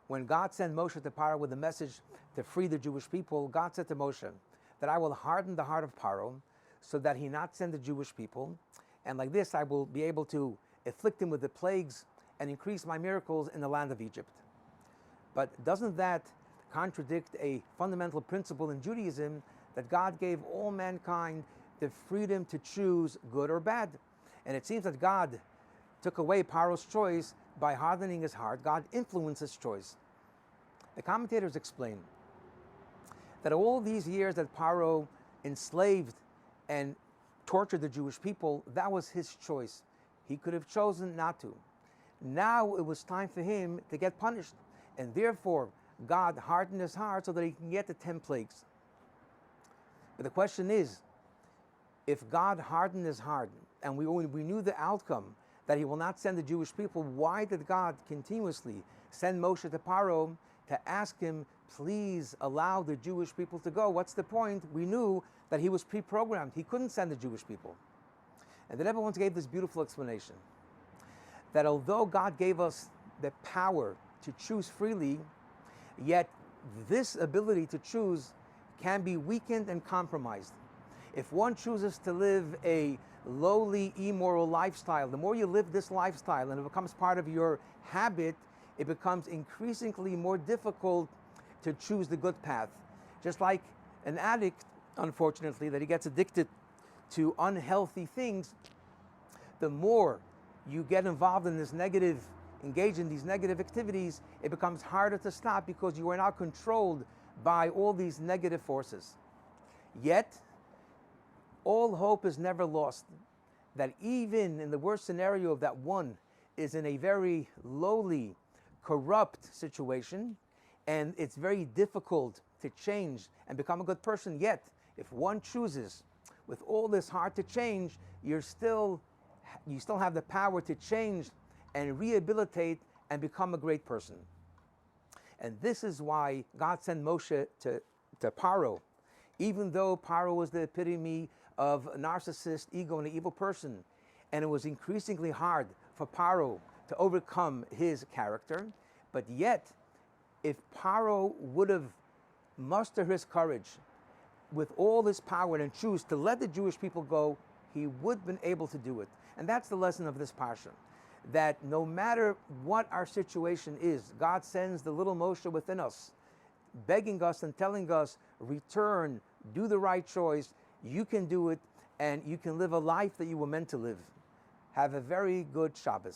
When God sent Moshe to Paro with a message to free the Jewish people, God said to Moshe that I will harden the heart of Paro so that he not send the Jewish people, and like this I will be able to afflict him with the plagues and increase my miracles in the land of Egypt. But doesn't that contradict a fundamental principle in Judaism that God gave all mankind the freedom to choose good or bad? And it seems that God took away Paro's choice by hardening his heart. God influenced his choice. The commentators explain that all these years that Paro enslaved and tortured the Jewish people, that was his choice. He could have chosen not to. Now it was time for him to get punished, and therefore God hardened his heart so that he can get the 10 plagues. But the question is, if God hardened his heart and we knew the outcome, that he will not send the Jewish people, why did God continuously send Moshe to Paro to ask him, please allow the Jewish people to go? What's the point? We knew that he was pre-programmed. He couldn't send the Jewish people. And the Rebbe once gave this beautiful explanation, that although God gave us the power to choose freely, yet this ability to choose can be weakened and compromised. If one chooses to live a lowly, immoral lifestyle, the more you live this lifestyle and it becomes part of your habit, it becomes increasingly more difficult to choose the good path. Just like an addict, unfortunately, that he gets addicted to unhealthy things, the more you get involved in this negative, engage in these negative activities, it becomes harder to stop because you are now controlled by all these negative forces. Yet, all hope is never lost, that even in the worst scenario of that one is in a very lowly, corrupt situation, and it's very difficult to change and become a good person, yet if one chooses with all this heart to change, you still have the power to change and rehabilitate and become a great person. And this is why God sent Moshe to Paro. Even though Paro was the epitome of a narcissist, ego, and an evil person, and it was increasingly hard for Paro to overcome his character, but yet, if Paro would have mustered his courage with all his power and choose to let the Jewish people go, he would have been able to do it. And that's the lesson of this parsha, that no matter what our situation is, God sends the little Moshe within us, begging us and telling us, return, do the right choice, you can do it, and you can live a life that you were meant to live. Have a very good Shabbos.